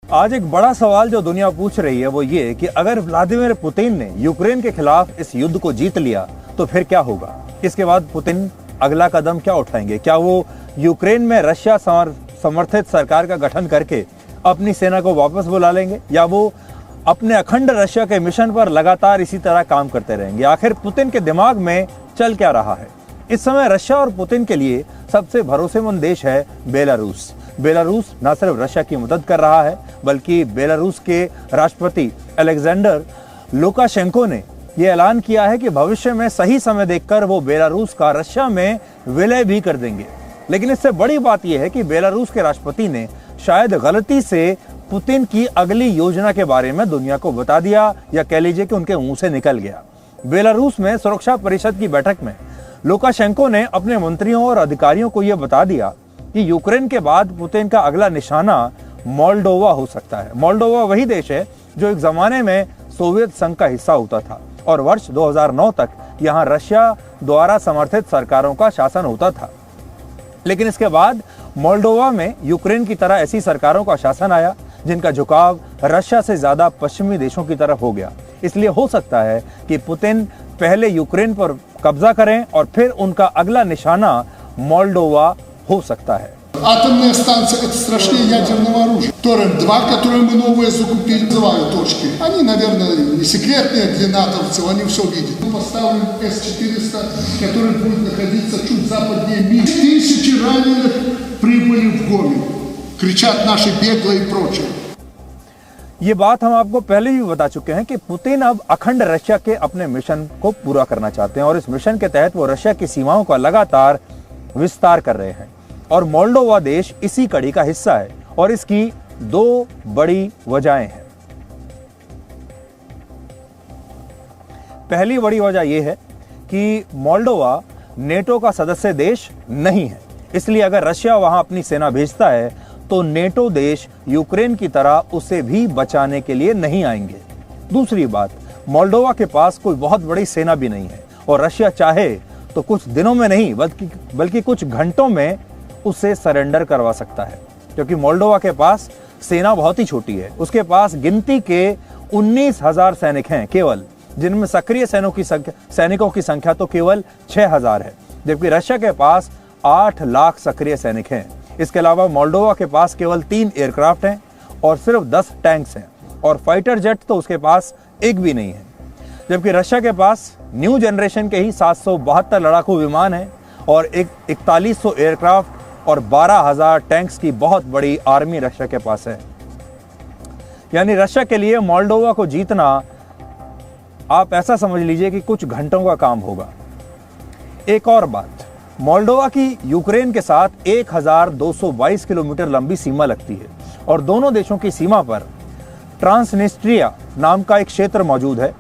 आज एक बड़ा सवाल जो दुनिया पूछ रही है वो ये कि अगर व्लादिमीर पुतिन ने यूक्रेन के खिलाफ इस युद्ध को जीत लिया तो फिर क्या होगा। इसके बाद पुतिन अगला कदम क्या उठाएंगे। क्या वो यूक्रेन में रशिया समर्थित सरकार का गठन करके अपनी सेना को वापस बुला लेंगे, या वो अपने अखंड रशिया के मिशन पर लगातार इसी तरह काम करते रहेंगे। आखिर पुतिन के दिमाग में चल क्या रहा है। इस समय रशिया और पुतिन के लिए सबसे भरोसेमंद देश है बेलारूस। बेलारूस न सिर्फ रशिया की मदद कर रहा है बल्कि बेलारूस के राष्ट्रपति अलेक्जेंडर लुकाशेंको ने यह ऐलान किया है कि भविष्य में सही समय देखकर वो बेलारूस का रशिया में विलय भी कर देंगे। लेकिन इससे बड़ी बात यह है कि बेलारूस के राष्ट्रपति ने शायद गलती से पुतिन की अगली योजना के बारे में दुनिया को बता दिया, या कह लीजिए कि उनके मुंह से निकल गया। बेलारूस में सुरक्षा परिषद की बैठक में लुकाशेंको ने अपने मंत्रियों और अधिकारियों को यह बता दिया कि यूक्रेन के बाद पुतिन का अगला निशाना मोल्डोवा हो सकता है। मोल्डोवा वही देश है जो एक जमाने में सोवियत संघ का हिस्सा होता था और वर्ष 2009 तक यहां रशिया द्वारा समर्थित सरकारों का शासन होता था। लेकिन इसके बाद मोल्डोवा में यूक्रेन की तरह ऐसी सरकारों का शासन आया जिनका झुकाव रशिया से ज्यादा पश्चिमी देशों की तरफ हो गया। इसलिए हो सकता है कि पुतिन पहले यूक्रेन पर कब्जा करें और फिर उनका अगला निशाना मोल्डोवा हो सकता है। Атомная станция – это страшнее ядерного оружия. Торрент-2, которые мы новые закупили, называют точки. Они, наверное, не секретные для натовцев, они все видят. Мы поставим С-400, который будет находиться чуть западнее Минска. Тысячи раненых прибыли в Гомель. Кричат наши беглые и прочее. ये बात हम आपको पहले भी बता चुके हैं कि पुतिन अब अखंड रशिया के अपने मिशन को पूरा करना चाहते हैं और इस मिशन के तहत वो रशिया की सीमाओं का लगातार विस्तार कर रहे हैं और मोल्डोवा देश इसी कड़ी का हिस्सा है। और इसकी दो बड़ी वजहें हैं। पहली बड़ी वजह यह है कि मोल्डोवा नेटो का सदस्य देश नहीं है, इसलिए अगर रशिया वहां अपनी सेना भेजता है तो नेटो देश यूक्रेन की तरह उसे भी बचाने के लिए नहीं आएंगे। दूसरी बात, मोल्डोवा के पास कोई बहुत बड़ी सेना भी नहीं है और रशिया चाहे तो कुछ दिनों में नहीं बल्कि कुछ घंटों में उसे सरेंडर करवा सकता है, क्योंकि मोल्डोवा के पास सेना बहुत ही छोटी है। उसके पास गिनती के 19,000 सैनिक हैं केवल, जिनमें सक्रिय सैनिकों की संख्या तो केवल 6,000 है, जबकि रशिया के पास 8 लाख सक्रिय सैनिक हैं। इसके अलावा मोल्डोवा के पास केवल 3 एयरक्राफ्ट हैं और सिर्फ 10 टैंक्स हैं और फाइटर जेट तो उसके पास एक भी नहीं है, जबकि रशिया के पास न्यू जनरेशन के ही 772 लड़ाकू विमान हैं और 4100 एयरक्राफ्ट और 12,000 टैंक्स की बहुत बड़ी आर्मी रशिया के पास है। यानी रशिया के लिए मोल्डोवा को जीतना आप ऐसा समझ लीजिए कि कुछ घंटों का काम होगा। एक और बात, मोल्डोवा की यूक्रेन के साथ 1222 किलोमीटर लंबी सीमा लगती है और दोनों देशों की सीमा पर ट्रांसनिस्ट्रिया नाम का एक क्षेत्र मौजूद है।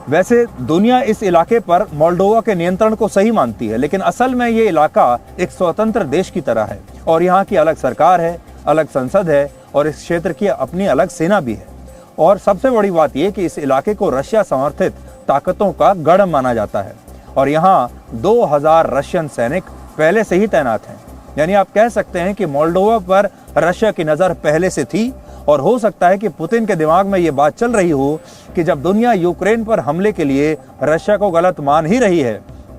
वैसे दुनिया इस इलाके पर मोल्डोवा के नियंत्रण को सही मानती है, लेकिन असल में ये इलाका एक स्वतंत्र देश की तरह है और यहाँ की अलग सरकार है, अलग संसद है और इस क्षेत्र की अपनी अलग सेना भी है। और सबसे बड़ी बात यह कि इस इलाके को रशिया समर्थित ताकतों का गढ़ माना जाता है और यहाँ 2000 रशियन सैनिक पहले से ही तैनात हैं। यानी आप कह सकते हैं कि मोल्डोवा पर रशिया की नज़र पहले से थी और हो सकता है कि पुतिन के दिमाग में ये बात चल रही हो कि जब दुनिया यूक्रेन पर हमले के लिए रशिया को गलत मान ही रही है,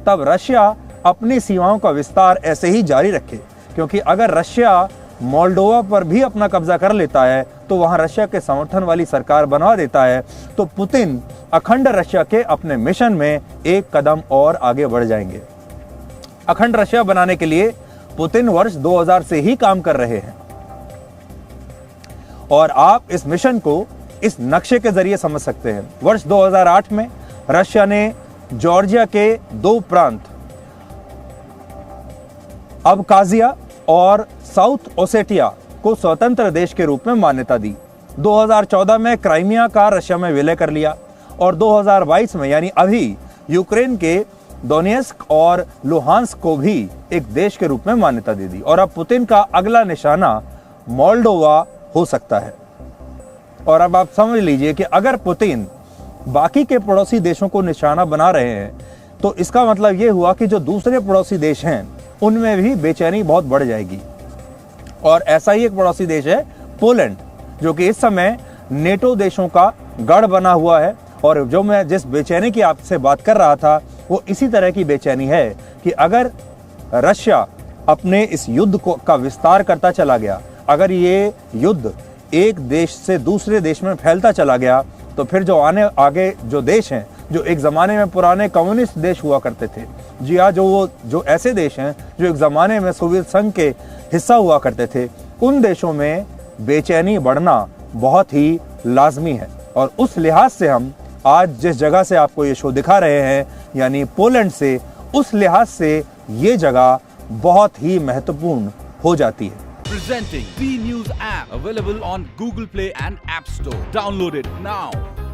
तब रशिया अपनी सीमाओं का विस्तार ऐसे ही जारी रखे, क्योंकि अगर रशिया मोल्डोवा पर भी अपना कब्जा कर लेता है तो वहां रशिया के समर्थन वाली सरकार बनवा देता है, तो पुतिन अखंड रशिया के अपने मिशन में एक कदम और आगे बढ़ जाएंगे। अखंड रशिया बनाने के लिए पुतिन वर्ष 2000 से ही काम कर रहे हैं और आप इस मिशन को इस नक्शे के जरिए समझ सकते हैं। वर्ष 2008 में रशिया ने जॉर्जिया के 2 प्रांत अबकाजिया और साउथ ओसेटिया को स्वतंत्र देश के रूप में मान्यता दी। 2014 में क्राइमिया का रशिया में विलय कर लिया और 2022 में यानी अभी यूक्रेन के डोनेस्क और लुहांस्क को भी एक देश के रूप में मान्यता दे दी। और अब पुतिन का अगला निशाना मोल्डोवा हो सकता है। और अब आप समझ लीजिए कि अगर पुतिन बाकी के पड़ोसी देशों को निशाना बना रहे हैं तो इसका मतलब यह हुआ कि जो दूसरे पड़ोसी देश हैं उनमें भी बेचैनी बहुत बढ़ जाएगी। और ऐसा ही एक पड़ोसी देश है पोलैंड, जो कि इस समय नेटो देशों का गढ़ बना हुआ है। और जो मैं जिस बेचैनी की आपसे बात कर रहा था वो इसी तरह की बेचैनी है कि अगर रशिया अपने इस युद्ध का विस्तार करता चला गया, अगर ये युद्ध एक देश से दूसरे देश में फैलता चला गया, तो फिर जो आगे जो देश हैं, जो एक ज़माने में पुराने कम्युनिस्ट देश हुआ करते थे, जी हाँ, जो ऐसे देश हैं जो एक ज़माने में सोवियत संघ के हिस्सा हुआ करते थे, उन देशों में बेचैनी बढ़ना बहुत ही लाजमी है। और उस लिहाज से हम आज जिस जगह से आपको ये शो दिखा रहे हैं, यानी पोलैंड से, उस लिहाज से ये जगह बहुत ही महत्वपूर्ण हो जाती है। Presenting B News app available on Google Play and App Store. Download it now.